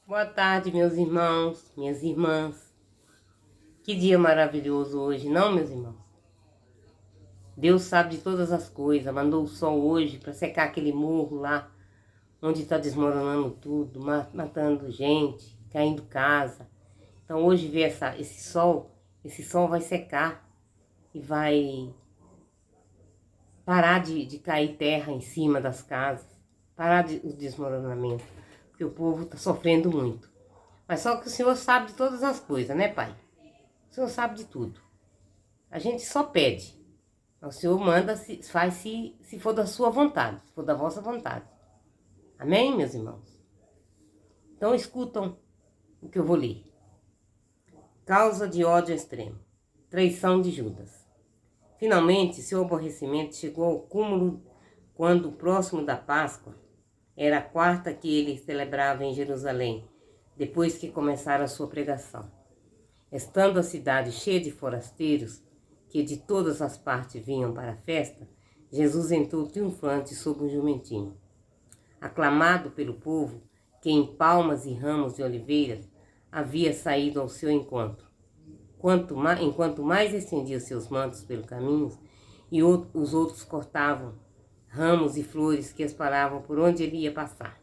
Boa tarde, meus irmãos, minhas irmãs. Que dia maravilhoso hoje, não, meus irmãos? Deus sabe de todas as coisas, mandou o sol hoje para secar aquele morro lá, onde está desmoronando tudo, matando gente, caindo casa. Então hoje vê esse sol vai secar e vai parar de cair terra em cima das casas, parar o desmoronamento, porque o povo está sofrendo muito. Mas só que o Senhor sabe de todas as coisas, né, Pai? O Senhor sabe de tudo. A gente só pede. O Senhor manda, faz se for da sua vontade, se for da vossa vontade. Amém, meus irmãos? Então escutam o que eu vou ler. Causa de ódio extremo. Traição de Judas. Finalmente, seu aborrecimento chegou ao cúmulo quando, próximo da Páscoa, era a quarta que ele celebrava em Jerusalém, depois que começara a sua pregação. Estando a cidade cheia de forasteiros, que de todas as partes vinham para a festa, Jesus entrou triunfante sobre um jumentinho. Aclamado pelo povo, que em palmas e ramos de oliveiras havia saído ao seu encontro. Enquanto mais estendia seus mantos pelo caminho, e os outros cortavam ramos e flores que espalhavam por onde ele ia passar.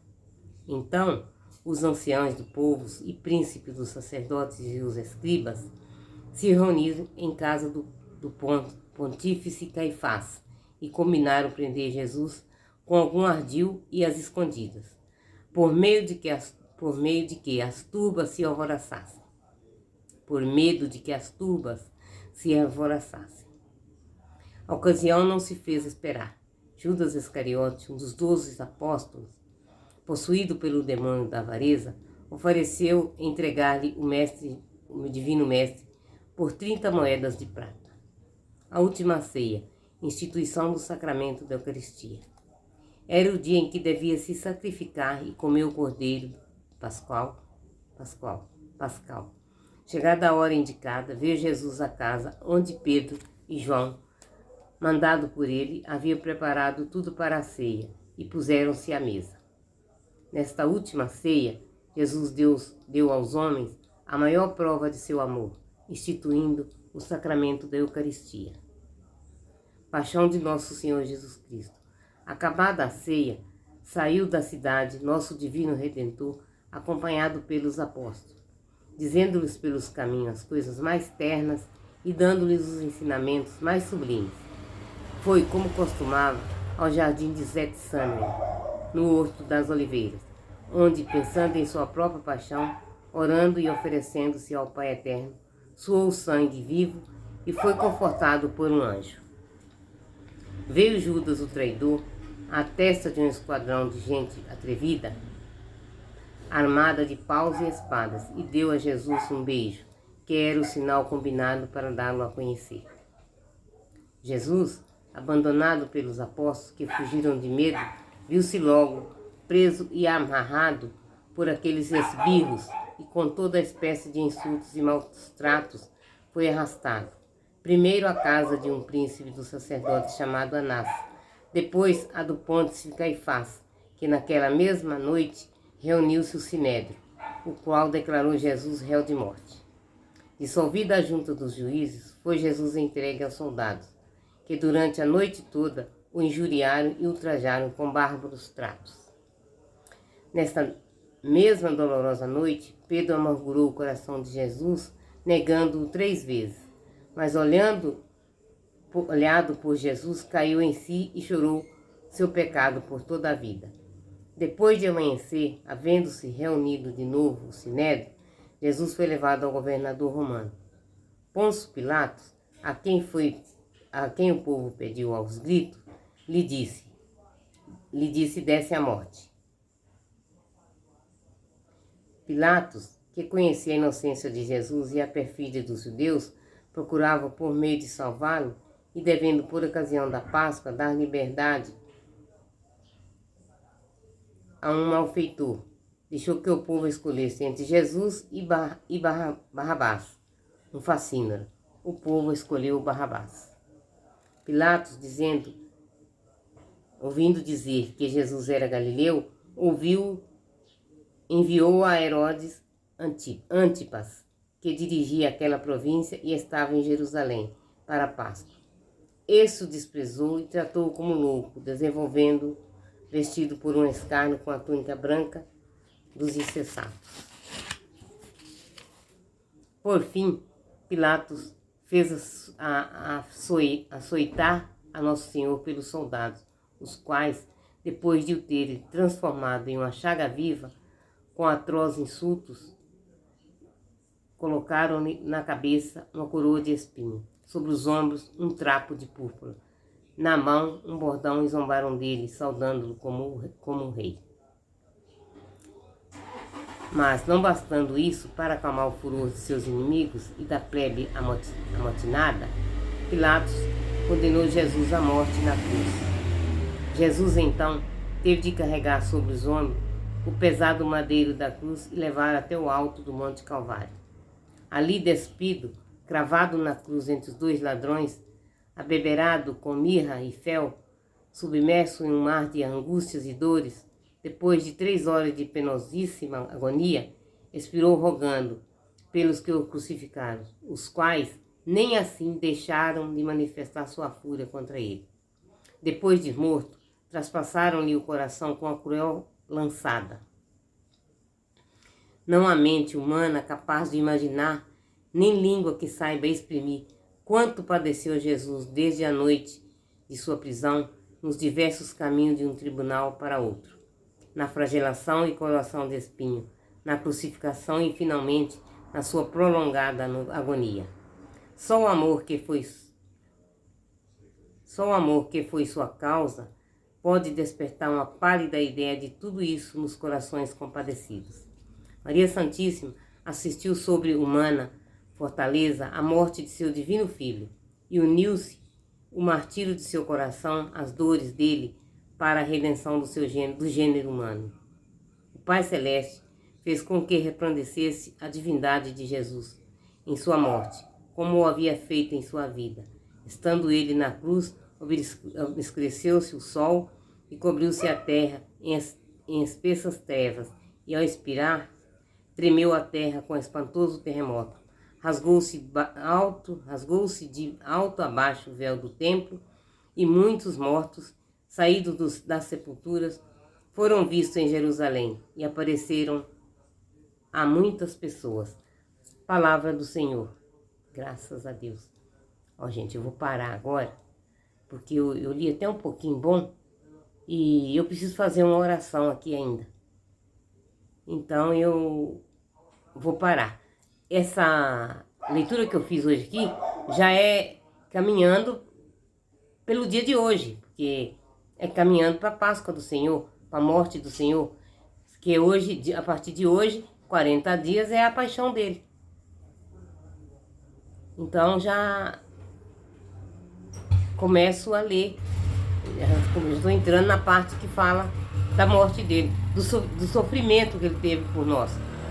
Então, os anciãos do povo e príncipes dos sacerdotes e os escribas se reuniram em casa do pontífice Caifás e combinaram prender Jesus com algum ardil e às escondidas, por medo de que as turbas se alvoroçassem. Por medo de que as turbas se alvoroçassem. A ocasião não se fez esperar. Judas Iscariote, um dos 12 apóstolos, possuído pelo demônio da avareza, ofereceu entregar-lhe o divino mestre, por 30 moedas de prata. A última ceia, instituição do sacramento da Eucaristia. Era o dia em que devia se sacrificar e comer o cordeiro pascal. Chegada a hora indicada, veio Jesus à casa onde Pedro e João, mandado por ele, haviam preparado tudo para a ceia e puseram-se à mesa. Nesta última ceia, Jesus deu aos homens a maior prova de seu amor, instituindo o sacramento da Eucaristia. Paixão de nosso Senhor Jesus Cristo. Acabada a ceia, saiu da cidade nosso divino Redentor, acompanhado pelos apóstolos, dizendo-lhes pelos caminhos as coisas mais ternas e dando-lhes os ensinamentos mais sublimes. Foi, como costumava, ao jardim de Getsêmani, no Horto das Oliveiras, onde, pensando em sua própria paixão, orando e oferecendo-se ao Pai Eterno, suou o sangue vivo e foi confortado por um anjo. Veio Judas, o traidor, à testa de um esquadrão de gente atrevida, armada de paus e espadas, e deu a Jesus um beijo, que era o sinal combinado para dá-lo a conhecer. Jesus, abandonado pelos apóstolos que fugiram de medo, viu-se logo preso e amarrado por aqueles esbirros e com toda a espécie de insultos e maus tratos foi arrastado. Primeiro à casa de um príncipe dos sacerdotes chamado Anás, depois a do pontífice Caifás, que naquela mesma noite reuniu-se o sinédrio, o qual declarou Jesus réu de morte. Dissolvida a junta dos juízes, foi Jesus entregue aos soldados, que durante a noite toda o injuriaram e ultrajaram com bárbaros tratos. Nesta mesma dolorosa noite, Pedro amargurou o coração de Jesus, negando-o 3 vezes, mas olhado por Jesus, caiu em si e chorou seu pecado por toda a vida. Depois de amanhecer, havendo-se reunido de novo o sinédrio, Jesus foi levado ao governador romano. Pôncio Pilatos, a quem o povo pediu aos gritos, lhe disse desse a morte. Pilatos, que conhecia a inocência de Jesus e a perfídia dos judeus, procurava por meio de salvá-lo e, devendo por ocasião da Páscoa dar liberdade a um malfeitor, deixou que o povo escolhesse entre Jesus e Barrabás, um facínora. O povo escolheu Barrabás. Pilatos, ouvindo dizer que Jesus era galileu, ouviu enviou a Herodes Antipas, que dirigia aquela província e estava em Jerusalém, para a Páscoa. Este o desprezou e tratou-o como louco, desenvolvendo, vestido por um escárnio com a túnica branca dos insensatos. Por fim, Pilatos fez açoitar a Nosso Senhor pelos soldados, os quais, depois de o terem transformado em uma chaga viva, com atrozes insultos, colocaram-lhe na cabeça uma coroa de espinho, sobre os ombros um trapo de púrpura, na mão um bordão, e zombaram dele, saudando-o como um rei. Mas, não bastando isso, para acalmar o furor de seus inimigos e da plebe amotinada, Pilatos condenou Jesus à morte na cruz. Jesus, então, teve de carregar sobre os ombros o pesado madeiro da cruz e levar até o alto do Monte Calvário. Ali, despido, cravado na cruz entre os dois ladrões, abeberado com mirra e fel, submerso em um mar de angústias e dores, depois de 3 horas de penosíssima agonia, expirou rogando pelos que o crucificaram, os quais nem assim deixaram de manifestar sua fúria contra ele. Depois de morto, traspassaram-lhe o coração com a cruel lançada. Não há mente humana capaz de imaginar, nem língua que saiba exprimir, quanto padeceu Jesus desde a noite de sua prisão, nos diversos caminhos de um tribunal para outro, na flagelação e coroação de espinho, na crucificação e, finalmente, na sua prolongada agonia. Só o amor que foi sua causa pode despertar uma pálida ideia de tudo isso nos corações compadecidos. Maria Santíssima assistiu sobre humana fortaleza à morte de seu divino Filho e uniu-se o martírio de seu coração às dores dele para a redenção do gênero humano. O Pai Celeste fez com que resplandecesse a divindade de Jesus em sua morte, como o havia feito em sua vida. Estando ele na cruz, obscureceu-se o sol e cobriu-se a terra em espessas trevas, e ao expirar, tremeu a terra com espantoso terremoto. Rasgou-se de alto a baixo o véu do templo, e muitos mortos, saídos das sepulturas, foram vistos em Jerusalém e apareceram a muitas pessoas. Palavra do Senhor. Graças a Deus. Ó, gente, eu vou parar agora, porque eu li até um pouquinho bom e eu preciso fazer uma oração aqui ainda. Então eu vou parar. Essa leitura que eu fiz hoje aqui já é caminhando pelo dia de hoje, porque é caminhando para a Páscoa do Senhor, para a morte do Senhor, que hoje, a partir de hoje, 40 dias é a paixão dele. Então já começo a ler, já estou entrando na parte que fala da morte dele, do sofrimento que ele teve por nós.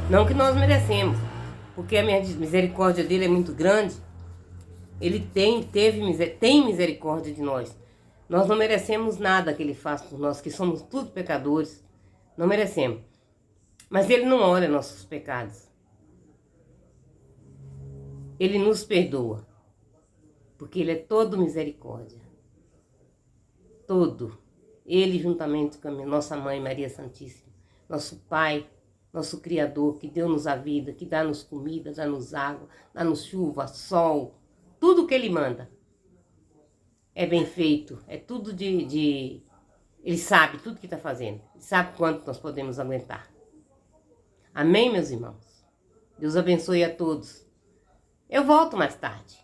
Não que nós merecemos, porque a misericórdia dele é muito grande. Ele tem misericórdia de nós. Nós não merecemos nada que ele faz por nós, que somos todos pecadores. Não merecemos. Mas ele não olha nossos pecados. Ele nos perdoa, porque ele é todo misericórdia. Todo. Ele, juntamente com a nossa mãe Maria Santíssima, nosso Pai, nosso Criador, que deu-nos a vida, que dá-nos comida, dá-nos água, dá-nos chuva, sol, tudo que ele manda é bem feito, é tudo Ele sabe tudo que está fazendo, ele sabe quanto nós podemos aguentar. Amém, meus irmãos? Deus abençoe a todos. Eu volto mais tarde.